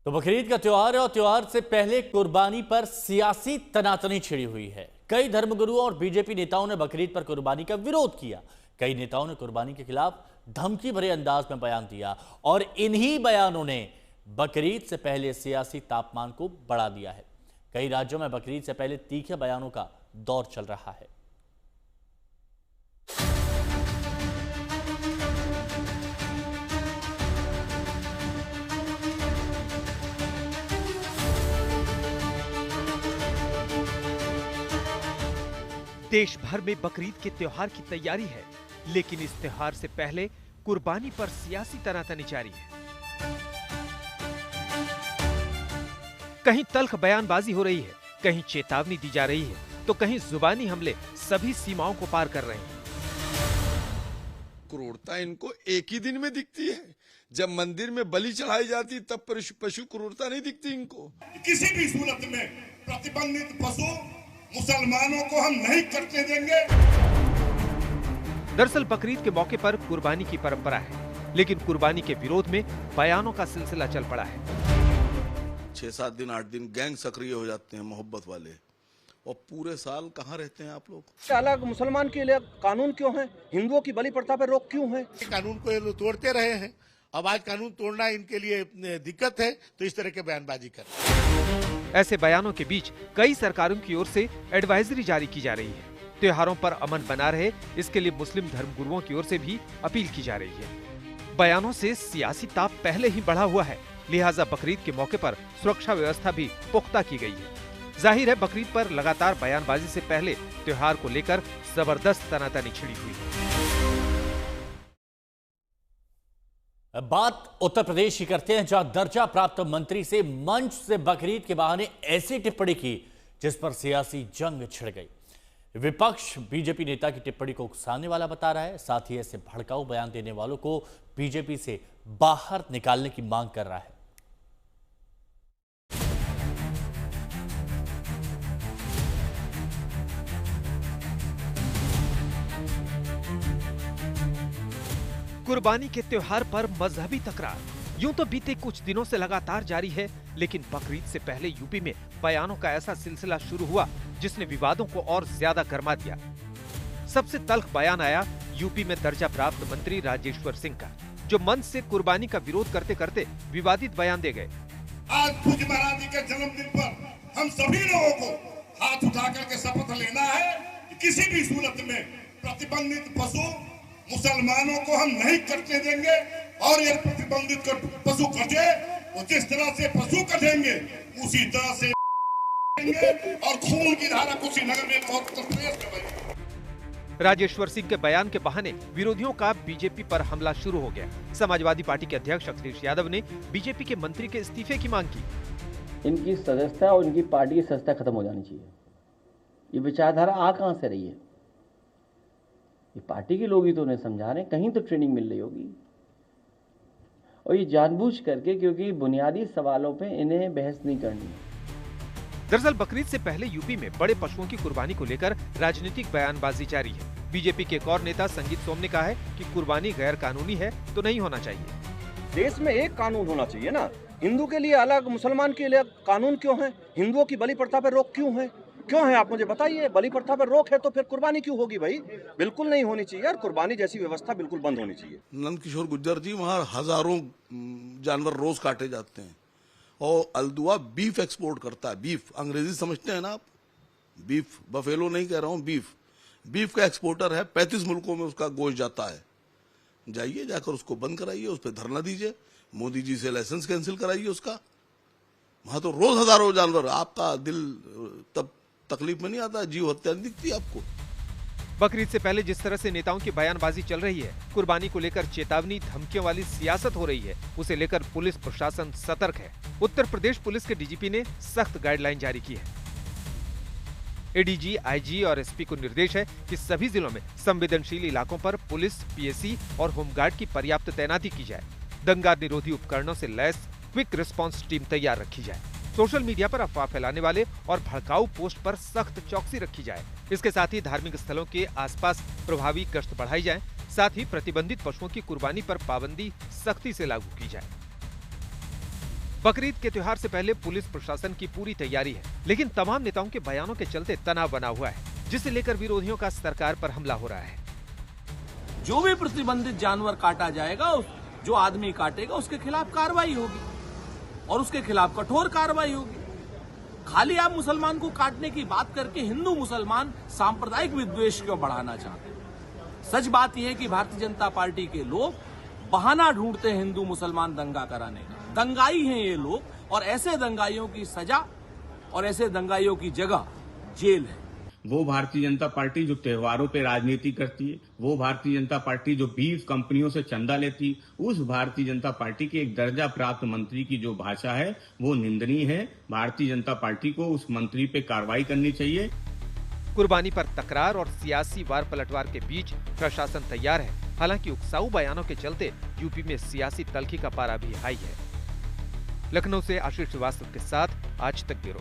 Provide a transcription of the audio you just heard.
तो बकरीद का त्योहार है और त्योहार से पहले कुर्बानी पर सियासी तनातनी छिड़ी हुई है। कई धर्मगुरुओं और बीजेपी नेताओं ने बकरीद पर कुर्बानी का विरोध किया। कई नेताओं ने कुर्बानी के खिलाफ धमकी भरे अंदाज में बयान दिया और इन्हीं बयानों ने बकरीद से पहले सियासी तापमान को बढ़ा दिया है। कई राज्यों में बकरीद से पहले तीखे बयानों का दौर चल रहा है। देश भर में बकरीद के त्योहार की तैयारी है, लेकिन इस त्योहार से पहले कुर्बानी पर सियासी तनातनी जारी है। कहीं तल्ख बयानबाजी हो रही है, कहीं चेतावनी दी जा रही है, तो कहीं जुबानी हमले सभी सीमाओं को पार कर रहे हैं। क्रूरता इनको एक ही दिन में दिखती है, जब मंदिर में बलि चढ़ाई जाती तब पशु क्रूरता नहीं दिखती इनको। किसी भी सूरत में प्रतिबंधित पशु मुसलमानों को हम नहीं कटने देंगे। दरअसल बकरीद के मौके पर कुर्बानी की परंपरा है, लेकिन कुर्बानी के विरोध में बयानों का सिलसिला चल पड़ा है। 6-7 दिन 8 दिन गैंग सक्रिय हो जाते हैं मोहब्बत वाले, और पूरे साल कहाँ रहते हैं आप लोग। अलग मुसलमान के लिए कानून क्यों है, हिंदुओं की बलि प्रथा पर रोक क्यों है। कानून को ये तोड़ते रहे हैं, अब आज कानून तोड़ना इनके लिए दिक्कत है, तो इस तरह के बयानबाजी कर। ऐसे बयानों के बीच कई सरकारों की ओर से एडवाइजरी जारी की जा रही है। त्योहारों पर अमन बना रहे, इसके लिए मुस्लिम धर्मगुरुओं की ओर से भी अपील की जा रही है। बयानों से सियासी ताप पहले ही बढ़ा हुआ है, लिहाजा बकरीद के मौके पर सुरक्षा व्यवस्था भी पुख्ता की गई है। जाहिर है बकरीद पर लगातार बयानबाजी से पहले त्योहार को लेकर जबरदस्त तनातनी छिड़ी हुई है। बात उत्तर प्रदेश की करते हैं, जहां दर्जा प्राप्त मंत्री से मंच से बकरीद के बहाने ऐसी टिप्पणी की जिस पर सियासी जंग छिड़ गई। विपक्ष बीजेपी नेता की टिप्पणी को उकसाने वाला बता रहा है, साथ ही ऐसे भड़काऊ बयान देने वालों को बीजेपी से बाहर निकालने की मांग कर रहा है। कुर्बानी के त्योहार पर मजहबी तकरार यूं तो बीते कुछ दिनों से लगातार जारी है, लेकिन बकरीद से पहले यूपी में बयानों का ऐसा सिलसिला शुरू हुआ जिसने विवादों को और ज्यादा गर्मा दिया। सबसे तल्ख बयान आया यूपी में दर्जा प्राप्त मंत्री राजेश्वर सिंह का, जो मंच से कुर्बानी का विरोध करते करते विवादित बयान दे गए। आज पूज्य महाराज जी के जन्मदिन पर हम सभी लोगों को हाथ उठा करके शपथ लेना है कि किसी भी सूरत में प्रतिबंधित पशु मुसलमानों को हम नहीं कटने देंगे, और यदि प्रतिबंधित पशु कटे तो जिस तरह से पशु कटेंगे उसी तरह से और खून की धारा कुशीनगर में बहुत तेज बहेगी। राजेश्वर सिंह के बयान के बहाने विरोधियों का बीजेपी पर हमला शुरू हो गया। समाजवादी पार्टी के अध्यक्ष अखिलेश यादव ने बीजेपी के मंत्री के इस्तीफे की मांग की। इनकी सदस्यता और इनकी पार्टी की सदस्यता खत्म हो जानी चाहिए। ये विचारधारा आ कहां से रही है? ये पार्टी के लोग ही तो उन्हें समझा रहे हैं, कहीं तो ट्रेनिंग मिल रही होगी। और ये जानबूझ करके, क्योंकि बुनियादी सवालों पे इन्हें बहस नहीं करनी है। दरअसल बकरीद से पहले यूपी में बड़े पशुओं की कुर्बानी को लेकर राजनीतिक बयानबाजी जारी है। बीजेपी के एक और नेता संगीत सोम ने कहा है कि कुर्बानी गैर कानूनी है तो नहीं होना चाहिए। देश में एक कानून होना चाहिए ना, हिंदू के लिए अलग, मुसलमान के लिए कानून क्यों है, हिंदुओं की बलि प्रथा पर रोक क्यों है, क्यों है आप मुझे बताइए। बलि प्रथा पर रोक है तो फिर कुर्बानी क्यों होगी भाई? बिल्कुल नहीं होनी चाहिए, और कुर्बानी जैसी व्यवस्था बिल्कुल बंद होनी चाहिए। नंद किशोर गुर्जर जी, वहाँ हजारों जानवर रोज काटे जाते हैं, और अल्दुआ बीफ एक्सपोर्ट करता है। बीफ अंग्रेजी समझते हैं ना आप, बीफ बफेलो नहीं कह रहा हूँ, बीफ का एक्सपोर्टर है। 35 मुल्कों में उसका गोश्त जाता है। जाइए, जाकर उसको बंद कराइए, उस पर धरना दीजिए, मोदी जी से लाइसेंस कैंसिल कराइए उसका। वहां तो रोज हजारों जानवर, आपका दिल तब तकलीफ में नहीं आता, जीव हत्या नहीं दिखती आपको। बकरीद से पहले जिस तरह से नेताओं की बयानबाजी चल रही है, कुर्बानी को लेकर चेतावनी धमकियों वाली सियासत हो रही है, उसे लेकर पुलिस प्रशासन सतर्क है। उत्तर प्रदेश पुलिस के डीजीपी ने सख्त गाइडलाइन जारी की है। एडीजी, आईजी और एसपी को निर्देश है कि सभी जिलों में संवेदनशील इलाकों पर पुलिस, पीएसी और होमगार्ड की पर्याप्त तैनाती की जाए। दंगा निरोधी उपकरणों से लैस क्विक रिस्पांस टीम तैयार रखी जाए। सोशल मीडिया पर अफवाह फैलाने वाले और भड़काऊ पोस्ट पर सख्त चौकसी रखी जाए। इसके साथ ही धार्मिक स्थलों के आसपास प्रभावी गश्त बढ़ाई जाए। साथ ही प्रतिबंधित पशुओं की कुर्बानी पर पाबंदी सख्ती से लागू की जाए। बकरीद के त्योहार से पहले पुलिस प्रशासन की पूरी तैयारी है, लेकिन तमाम नेताओं के बयानों के चलते तनाव बना हुआ है, जिसे लेकर विरोधियों का सरकार पर हमला हो रहा है। जो भी प्रतिबंधित जानवर काटा जाएगा, जो आदमी काटेगा उसके खिलाफ कार्रवाई होगी और उसके खिलाफ कठोर कार्रवाई होगी। खाली आप मुसलमान को काटने की बात करके हिंदू मुसलमान सांप्रदायिक विद्वेष क्यों बढ़ाना चाहते हैं? सच बात यह है कि भारतीय जनता पार्टी के लोग बहाना ढूंढते हैं हिंदू मुसलमान दंगा कराने का। दंगाई हैं ये लोग, और ऐसे दंगाइयों की सजा और ऐसे दंगाइयों की जगह जेल है। वो भारतीय जनता पार्टी जो त्योहारों पे राजनीति करती है, वो भारतीय जनता पार्टी जो बीफ कंपनियों से चंदा लेती, उस भारतीय जनता पार्टी के एक दर्जा प्राप्त मंत्री की जो भाषा है वो निंदनीय है। भारतीय जनता पार्टी को उस मंत्री पे कार्रवाई करनी चाहिए। कुर्बानी पर तकरार और सियासी वार पलटवार के बीच प्रशासन तैयार है। हालांकि उकसाऊ बयानों के चलते यूपी में सियासी तल्खी का पारा भी हाई है। लखनऊ से आशीष श्रीवास्तव के साथ आज तक ब्यूरो।